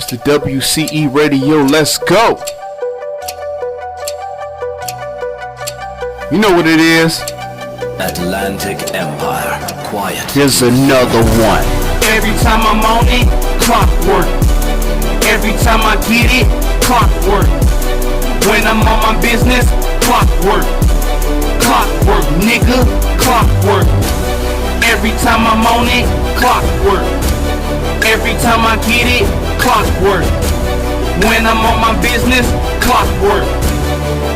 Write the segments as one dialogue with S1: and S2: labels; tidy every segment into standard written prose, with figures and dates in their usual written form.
S1: It's the WCE Radio. Let's go. You know what it is.
S2: Atlantic Empire. Quiet.
S1: Here's another one.
S3: Every time I'm on it, clockwork. Every time I get it, clockwork. When I'm on my business, clockwork. Clockwork, nigga, clockwork. Every time I'm on it, clockwork. Every time I get it, clockwork. When I'm on my business, clockwork.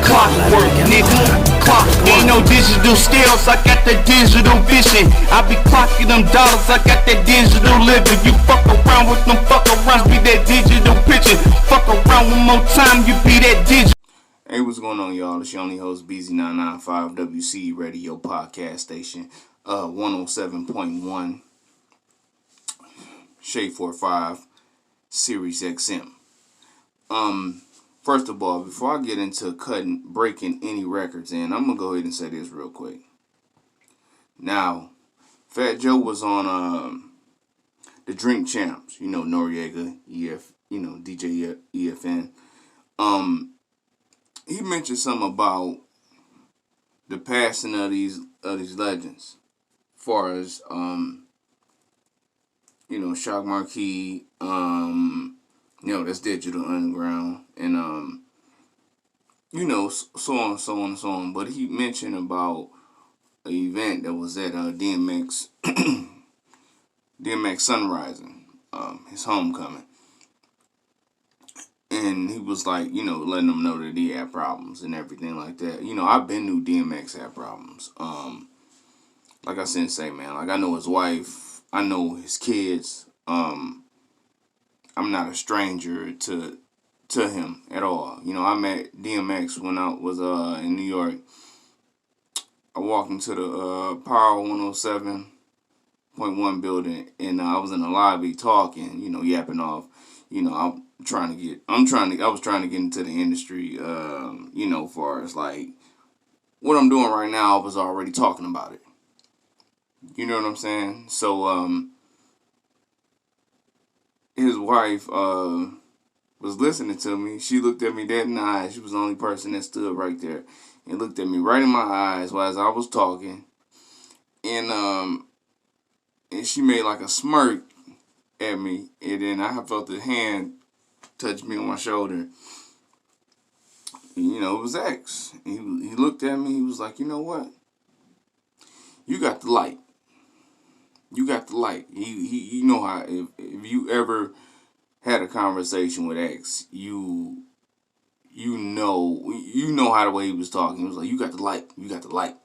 S3: Clockwork, nigga, clockwork. Ain't no digital skills, I got that digital vision. I be clocking them dollars, I got that digital living. You fuck around with them fuck arounds, be that digital pitching. Fuck around one more time, you be that digital.
S1: Hey, what's going on, y'all? It's your only host, BZ995 WC Radio Podcast Station, 107.1, Shade 45, Sirius XM. First of all, before I get into breaking any records in, I'm gonna go ahead and say this real quick. Now, Fat Joe was on the Drink Champs, Noriega, DJ EFN. He mentioned something about the passing of these legends, as far as Shock Marquis, that's Digital Underground, and so on and so on and so on. But he mentioned about an event that was at DMX Sunrising, his homecoming. And he was like, letting them know that he had problems and everything like that. I've been knew DMX had problems. Like I said, man, like I know his wife, I know his kids. I'm not a stranger to him at all. I met DMX when I was in New York. I walked into the Power 107.1 building, and I was in the lobby talking, yapping off. I was trying to get into the industry, far as like what I'm doing right now. I was already talking about it. You know what I'm saying? So, his wife, was listening to me. She looked at me dead in the eyes. She was the only person that stood right there and looked at me right in my eyes while I was talking. And she made like a smirk at me, and then I felt a hand touch me on my shoulder. And, it was X. He looked at me. He was like, "You know what? You got the light. You got the light." He know how. If you ever had a conversation with X, you know how the way he was talking. He was like, "You got the light. You got the light."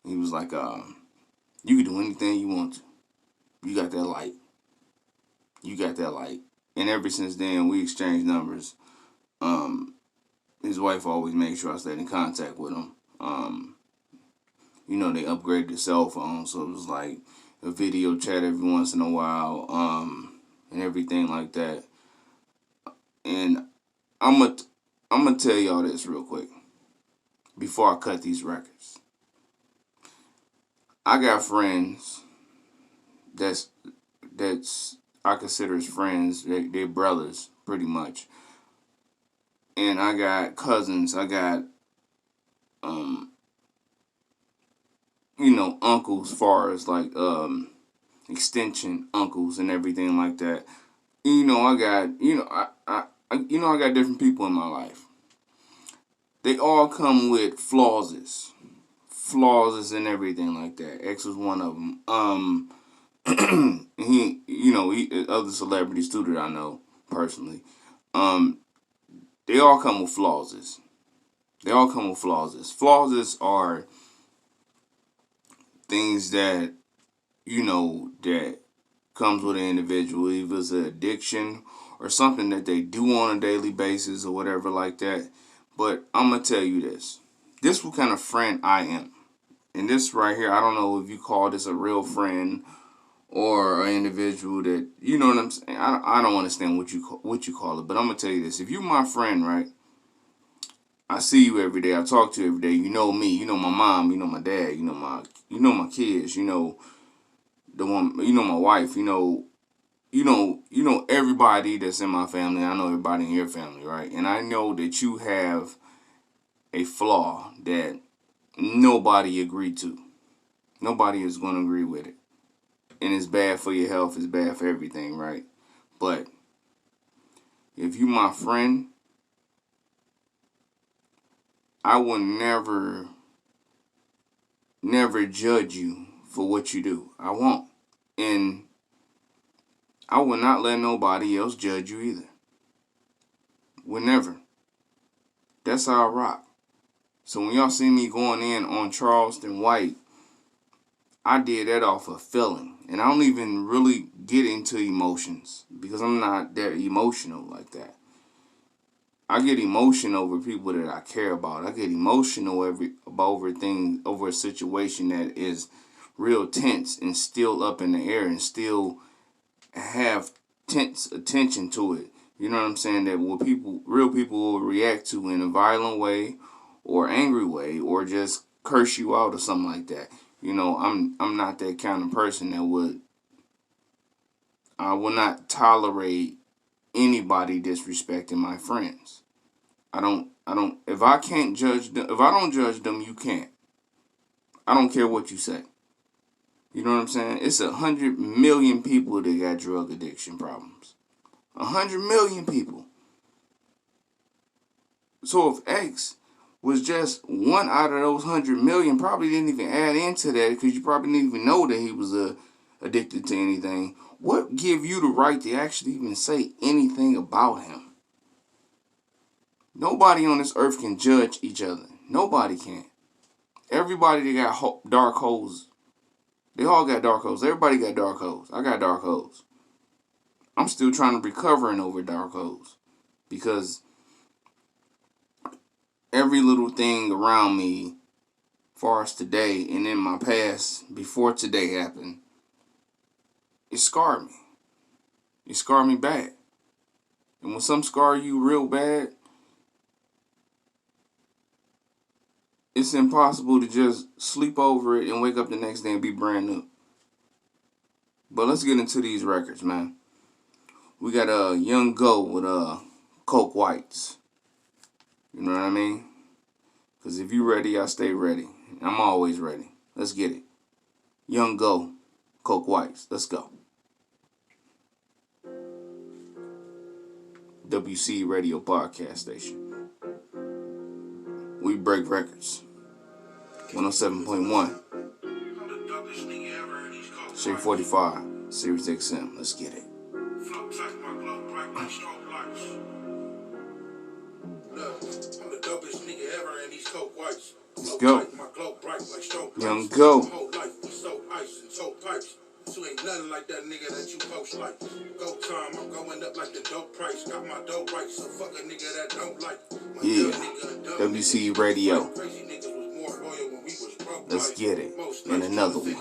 S1: And he was like, "You can do anything you want to. You got that light. You got that light." And ever since then, we exchanged numbers. His wife always made sure I stayed in contact with him. They upgraded the cell phone, so it was like a video chat every once in a while, and everything like that. And I'm gonna tell y'all this real quick before I cut these records. I got friends that's I consider as friends. They're brothers, pretty much. And I got cousins. I got, uncles, as far as like extension uncles and everything like that. I got, I got different people in my life. They all come with flaws and everything like that. X was one of them. He other celebrities too that I know personally. They all come with flaws. Flaws are things that, that comes with an individual. Either it's an addiction or something that they do on a daily basis or whatever like that. But I'm going to tell you this. This is what kind of friend I am. And this right here, I don't know if you call this a real friend or an individual that, you know what I'm saying? I don't understand what you call it, but I'm gonna tell you this: if you're my friend, right? I see you every day. I talk to you every day. You know me. You know my mom. You know my dad. You know my kids. You know the one. You know my wife. You know everybody that's in my family. I know everybody in your family, right? And I know that you have a flaw that nobody agreed to. Nobody is going to agree with it. And it's bad for your health. It's bad for everything, right? But if you my friend, I will never judge you for what you do. I won't. And I will not let nobody else judge you either. Will never. That's how I rock. So when y'all see me going in on Charleston White, I did that off of feeling. And I don't even really get into emotions because I'm not that emotional like that. I get emotional over people that I care about. I get emotional over a situation that is real tense and still up in the air and still have tense attention to it. You know what I'm saying? That real people will react to in a violent way or angry way or just curse you out or something like that. You know, I'm not that kind of person that I will not tolerate anybody disrespecting my friends. If I can't judge them, if I don't judge them, you can't. I don't care what you say. You know what I'm saying? It's 100 million people that got drug addiction problems. 100 million people. So if X was just one out of those 100 million, probably didn't even add into that because you probably didn't even know that he was addicted to anything. What give you the right to actually even say anything about him? Nobody on this earth can judge each other. Nobody can. Everybody that got dark holes, they all got dark holes. Everybody got dark holes. I got dark holes. I'm still trying to recovering over dark holes because every little thing around me, far as today and in my past, before today happened, it scarred me. It scarred me bad. And when some scar you real bad, it's impossible to just sleep over it and wake up the next day and be brand new. But let's get into these records, man. We got a Young Go with Coke Whites. You know what I mean? Because if you ready, I stay ready. I'm always ready. Let's get it. Young Go, Coke Whites. Let's go. WC Radio Podcast Station. We break records. 107.1. Shea 45. Sirius XM. Let's get it. Let's go. Young Go.
S4: You ain't nothing like that nigga that you post like. Go time, I'm going up like the dope price. Got my dope right, so fuck a nigga that don't like.
S1: Yeah. WC Radio. Let's get it. And another one.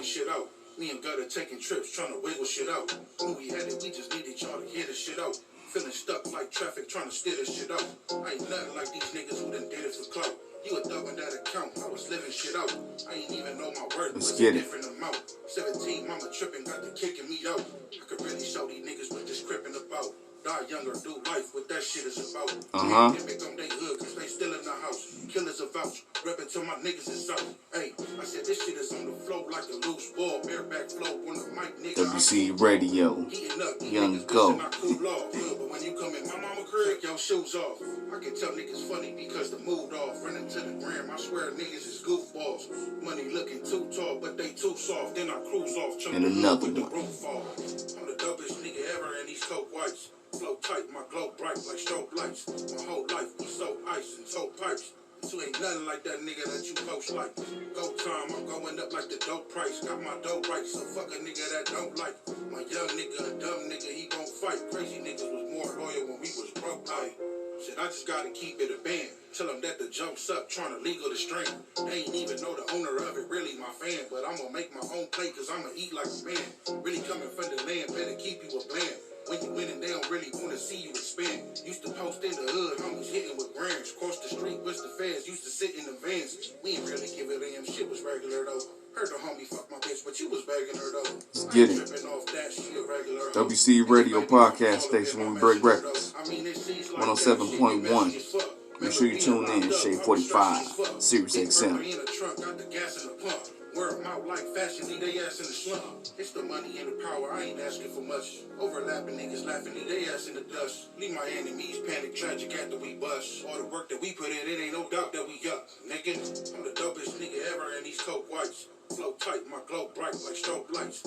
S4: Me and Gutter taking trips, trying to wiggle shit out. When we had it, we just needed y'all to hear this shit out. Feeling stuck like traffic, trying to steer this shit out. I ain't nothing like these niggas who done did it for clout. You a thug in that account, I was living shit out. I ain't even know my worth,
S1: let's
S4: was
S1: get
S4: a
S1: it.
S4: different amount. 17, mama tripping, got the kicking me out. I could really show these niggas what this crippin' about. Die younger, do life, what that shit is about. Epic on they hood, cause they still in the house. Killers a vouch, reppin' till my niggas is out. Hey, I said this shit is on the flow like a loose ball. Bareback flow on the mic, nigga.
S1: WC Radio. Young Go.
S4: But when you come in my mama crib, your shoes off. I can tell niggas funny because the mood off. Running to the gram, I swear niggas is goofballs. Money looking too tall, but they too soft. Then I cruise off,
S1: and another one.
S4: I'm the dopest nigga ever in these Coke Whites. Flow tight, my glow bright like strobe lights. My whole life we so ice and so pipes. You ain't nothing like that nigga that you post like. Go time, I'm going up like the dope price. Got my dope right, so fuck a nigga that don't like. My young nigga, a dumb nigga, he gon' fight. Crazy niggas was more loyal when we was broke. Shit, I just gotta keep it a band. Tell them that the jump's up, trying to legal the strain. They ain't even know the owner of it, really my fan. But I'm gonna make my own plate, cause I'ma eat like a man. Really coming from the land, better keep you a bland. When you winning, they don't really wanna see you expand. Used to post in the hood, homies hitting with grams. Cross the street with the feds, used to sit in the vans. We ain't really give a damn, shit was regular though. Heard the homie fuck my bitch, but you was begging her though.
S1: Let's get it.
S4: Off that, she a regular
S1: WC Radio Podcast Station when we break records. 107.1. Make sure you tune in. Shade 45, Sirius XM.
S4: Word mouth like fashion, leave they ass in the slump. It's the money and the power, I ain't asking for much. Overlapping niggas laughing, leave they ass in the dust. Leave my enemies panic, tragic after we bust. All the work that we put in, it ain't no doubt that we up. Nigga, I'm the dopest nigga ever in these coke whites. Flow tight, my glow bright like strobe lights.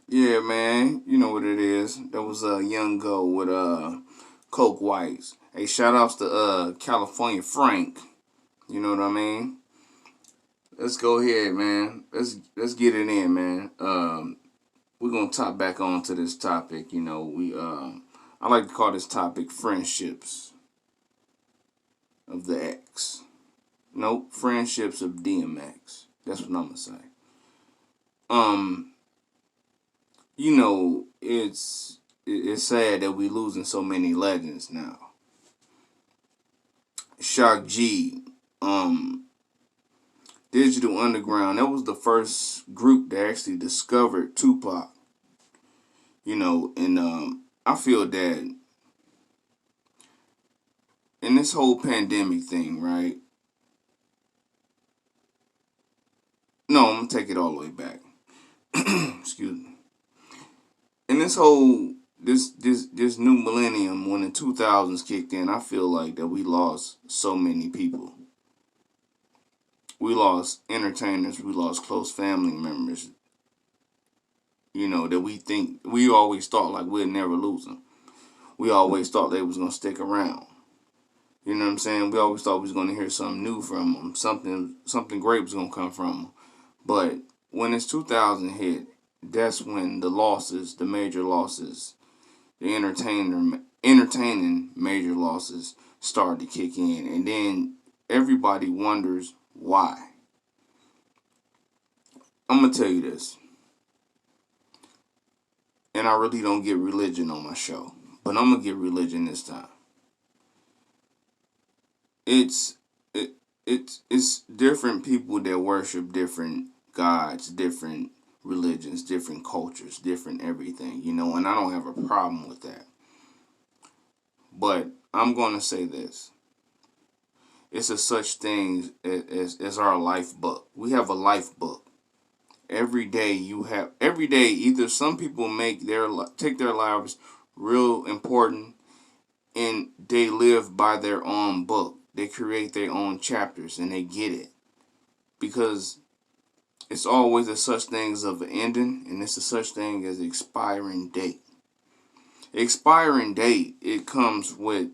S1: Yeah, man, you know what it is. That was a Young Go with Coke Whites. Hey, shout outs to California Frank. You know what I mean? Let's go ahead, man. Let's get it in, man. We're gonna top back on to this topic. You know, I like to call this topic friendships of the X. Nope, friendships of DMX. That's what I'm gonna say. You know, it's sad that we losing so many legends now. Shock G, Digital Underground, that was the first group that actually discovered Tupac. You know, and I feel that in this whole pandemic thing, right? No, I'm gonna take it all the way back. Excuse me. In this whole this new millennium, when the 2000s kicked in, I feel like that we lost so many people. We lost entertainers, we lost close family members. You know, that we always thought like we'd never lose them. We always thought they was gonna stick around. You know what I'm saying? We always thought we was gonna hear something new from them, something great was gonna come from them. But when it's 2000 hit, that's when the major losses, the entertaining major losses started to kick in. And then everybody wonders why. I'm going to tell you this. And I really don't get religion on my show. But I'm going to get religion this time. It's different people that worship different gods, different religions, different cultures, different everything, you know, and I don't have a problem with that. But I'm going to say this. It's a such thing as our life book. We have a life book. Every day either some people take their lives real important and they live by their own book. They create their own chapters and they get it. Because it's always a such thing as of an ending, and it's a such thing as expiring date. Expiring date, it comes with,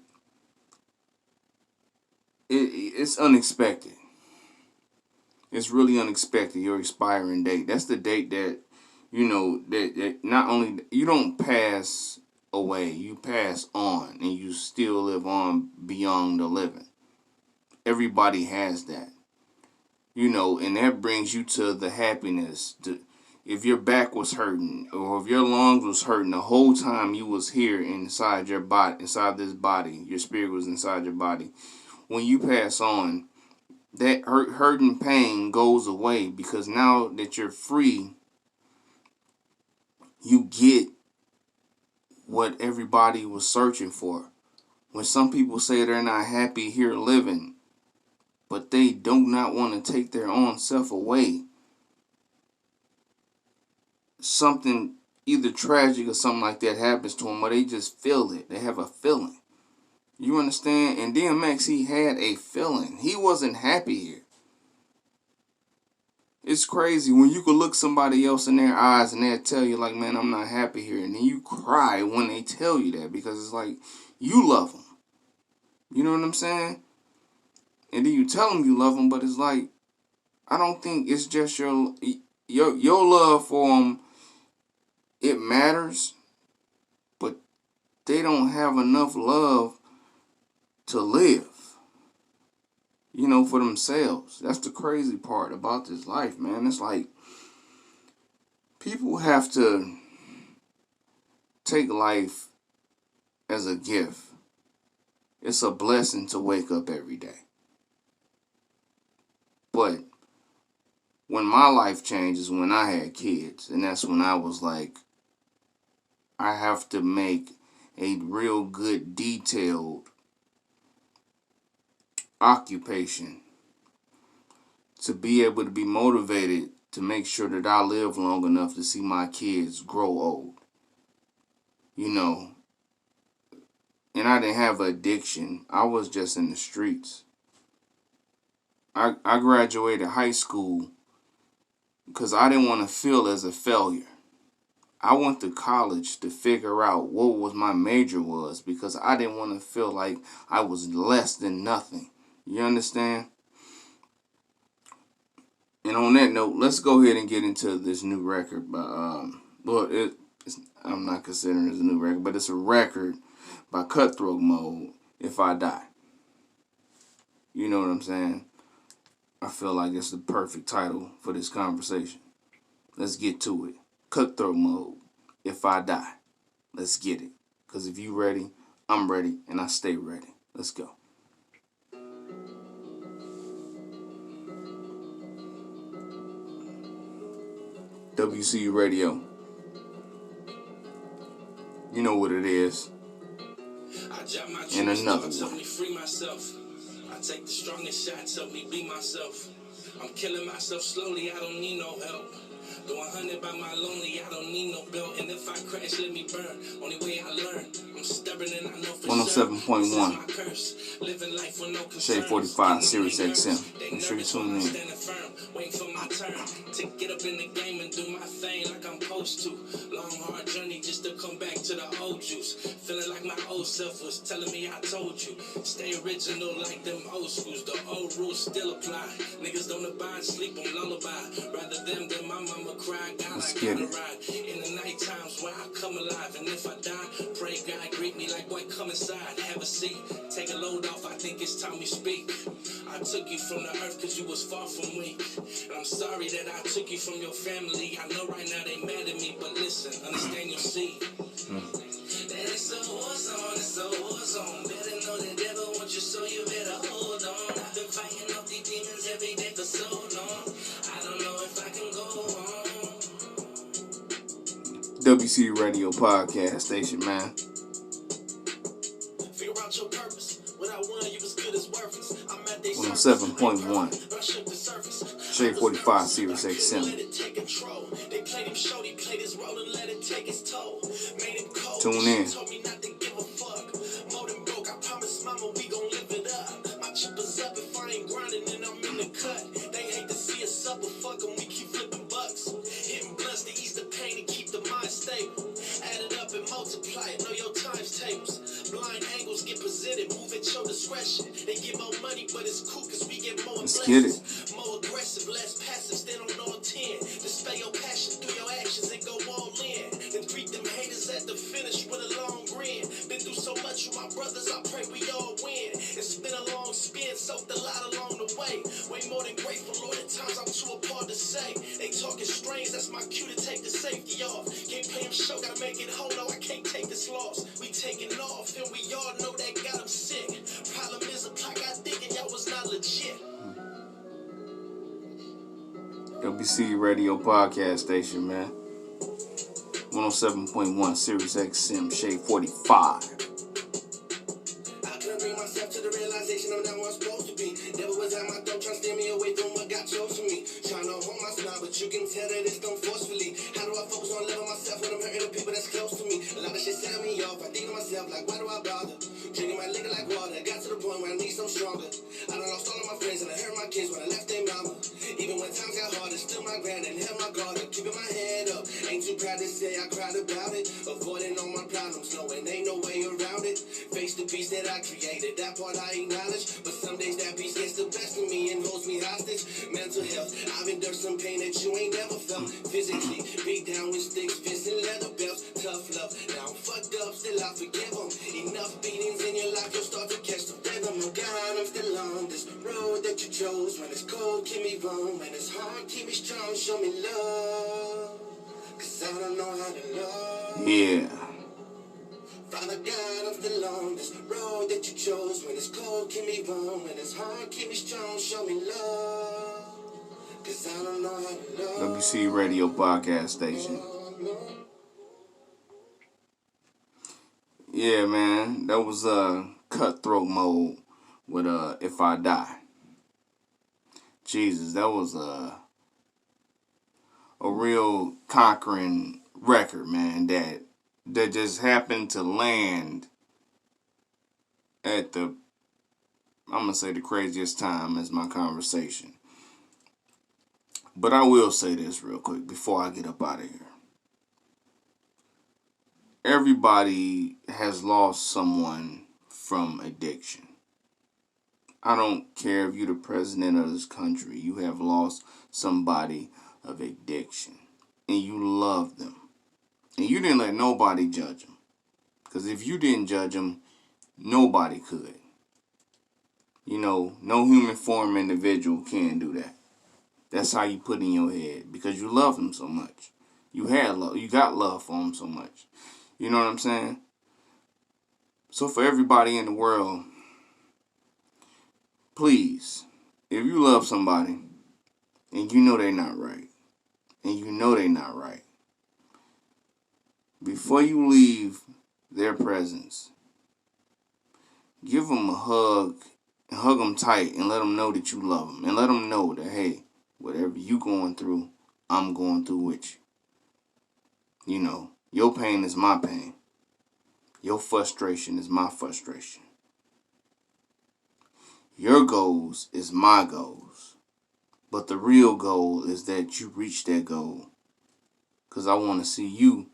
S1: it's unexpected. It's really unexpected, your expiring date. That's the date that, you know, that not only, you don't pass away, you pass on, and you still live on beyond the living. Everybody has that. You know, and that brings you to the happiness. If your back was hurting, or if your lungs was hurting the whole time you was here inside your body, inside this body, your spirit was inside your body. When you pass on, that hurt and pain goes away, because now that you're free, you get what everybody was searching for. When some people say they're not happy here living, but they do not want to take their own self away, something either tragic or something like that happens to them, or they just feel it. They have a feeling. You understand? And DMX, he had a feeling. He wasn't happy here. It's crazy when you could look somebody else in their eyes and they'll tell you like, man, I'm not happy here. And then you cry when they tell you that, because it's like, you love them. You know what I'm saying? And then you tell them you love them, but it's like, I don't think it's just your love for them. It matters, but they don't have enough love to live, you know, for themselves. That's the crazy part about this life, man. It's like, people have to take life as a gift. It's a blessing to wake up every day. But when my life changed is when I had kids. And that's when I was like, I have to make a real good detailed occupation to be able to be motivated to make sure that I live long enough to see my kids grow old. You know, and I didn't have an addiction. I was just in the streets. I graduated high school because I didn't want to feel as a failure. I went to college to figure out what was my major was because I didn't want to feel like I was less than nothing. You understand? And on that note, let's go ahead and get into this new record. I'm not considering it a new record, but it's a record by Cutthroat Mode, If I Die. You know what I'm saying? I feel like it's the perfect title for this conversation. Let's get to it. Cutthroat Mode, If I Die. Let's get it. Because if you ready, I'm ready, and I stay ready. Let's go. WCU Radio. You know what it is. And another one.
S5: I take the strongest shots, help me be myself. I'm killing myself slowly, I don't need no help. Go 100 by my lonely, I don't need no belt. And if I crash, let me burn. Only way I learn. I'm stubborn and I know for
S1: 107.1.
S5: Living life with no
S1: Shade 45, Sirius XM. Make sure you tune in.
S5: Waiting for my turn to get up in the game and do my thing like I'm supposed to. Long hard journey just to come back to the old juice. Feeling like my old self was telling me I told you. Stay original like them old schools. The old rules still apply. Niggas don't abide, sleep on lullaby. Rather them than my mama cry. God,
S1: Let's
S5: I
S1: get
S5: gotta
S1: it.
S5: ride. In the night times where I come alive. And if I die, pray God greet me like boy come inside. Have a seat, take a load off. I think it's time we speak. I took you from the earth cause you was far from weak. And I'm sorry that I took you from your family. I know right now they mad at me, but listen, understand your seed. That it's a war zone, it's a war zone. Better know the devil wants you, so you better hold on. I've been fighting off these demons every day for so long. I don't know if I can go on.
S1: WC Radio Podcast Station, man.
S5: Figure out your purpose. Without one, you was good as worthless. I'm at they
S1: 107.1.
S5: but I shook the surface.
S1: Shade 45, Sirius XM.
S5: Let it take control. They played him short, he played his role and let it take its toll. Made him cold.
S1: Tune in.
S5: Told me not to give a fuck. More than broke, I promise mama we gon' live it up. My chipper's up if I ain't grinding and I'm in the cut. They hate to see us suffer, fuck 'em, we keep flipping bucks. Hitting blunts to ease the pain and keep the mind stable. Add it up and multiply it, know your times tables. Blind angles get presented, move at your discretion. They get more money, but it's cool cause we get more
S1: Let's get it.
S5: more aggressive, less passive, stand on all 10. Display your passion through your actions and go all in. Then greet them haters at the finish with a long grin. Been through so much with my brothers, I pray we all win. It's been a long spin, soaked a lot along the way. Way more than grateful, Lord, at times I'm too apart to say. They talking strange, that's my cue to take the safety off. Can't play them show, gotta make it whole, no, I can't take this loss. We taking off, and we all know that got them sick. Problem is, the clock got thick and y'all was not legit.
S1: WC Radio Podcast Station, man. 107.1 Sirius XM, Shade 45.
S5: I couldn't bring myself to the realization I'm not where I'm supposed to be. Devil was at my throat, trying to steer me away from what God chose for me. Trying to hold my smile, but you can tell that it's done forcefully. How do I focus on loving myself when I'm hurting the people that's close to me? A lot of shit set me off. I think to myself, like, why do I bother? Drinking my liquor like water. Got to the point where I need some stronger. I done lost all of my friends and I hurt my kids when I left their mama. Even when times got harder, still my grind and held my guard up. Keeping my head up. Ain't too proud to say I cried about it. Avoiding all my problems, knowing ain't no way around it. Face the beast that I created, that part I acknowledge. But some days that beast gets the best of me and holds me hostage. Mental health, I've endured some pain that you ain't never felt. Physically, beat down with sticks, fists and leather belts. Tough love, now I'm fucked up, still I forgive them. Enough beatings in your life, you'll start to catch the rhythm. Oh God, I'm still on this road that you chose. When it's cold, keep me warm. When it's hard, keep me strong, show me love. Cause I don't know how to love.
S1: Yeah.
S5: Father God, I'm still on this road that you chose. When it's cold, keep me warm. When it's hard, keep me strong, show me love. Cause I don't know how to love.
S1: WC Radio Podcast Station. Yeah, man, that was Cutthroat Mode with If I Die. Jesus, that was a real conquering record, man, that just happened to land at the, I'm gonna say, the craziest time as my conversation. But I will say this real quick before I get up out of here. Everybody has lost someone from addiction. I don't care if you're the president of this country. You have lost somebody of addiction. And you love them. And you didn't let nobody judge them. Because if you didn't judge them, nobody could. You know, no human form individual can do that. That's how you put in your head. Because you love them so much. You had love. You got love for them so much. You know what I'm saying? So for everybody in the world, please, if you love somebody and you know they're not right, before you leave their presence, give them a hug and hug them tight and let them know that you love them. And let them know that, hey, whatever you going through, I'm going through with you. You know, your pain is my pain. Your frustration is my frustration. Your goals is my goals. But the real goal is that you reach that goal. Because I want to see you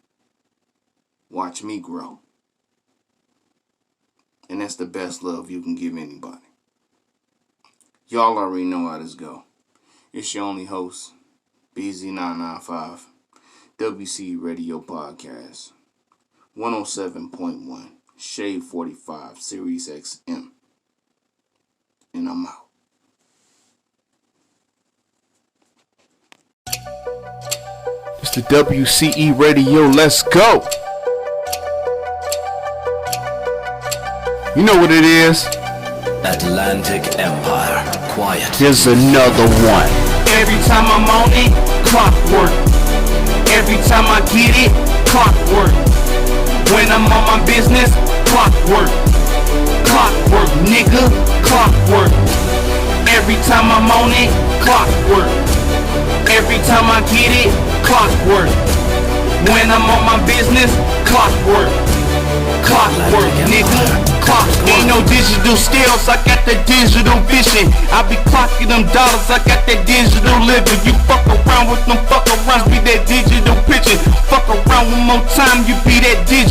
S1: watch me grow. And that's the best love you can give anybody. Y'all already know how this go. It's your only host, BZ995, WC Radio Podcast, 107.1, Shade 45, Sirius XM. And I'm out.
S3: It's the WCE Radio. Let's go. You know what it is.
S2: Atlantic Empire. Quiet.
S3: Here's another one. Every time I'm on it, clockwork. Every time I get it, clockwork. When I'm on my business, clockwork. Clockwork, nigga, clockwork. Every time I'm on it, clockwork. Every time I get it, clockwork. When I'm on my business, clockwork. Clockwork, nigga, clockwork. Ain't no digital skills, I got that digital vision. I be clocking them dollars, I got that digital living. You fuck around with them fuck arounds, be that digital pitching. Fuck around one more time, you be that digital.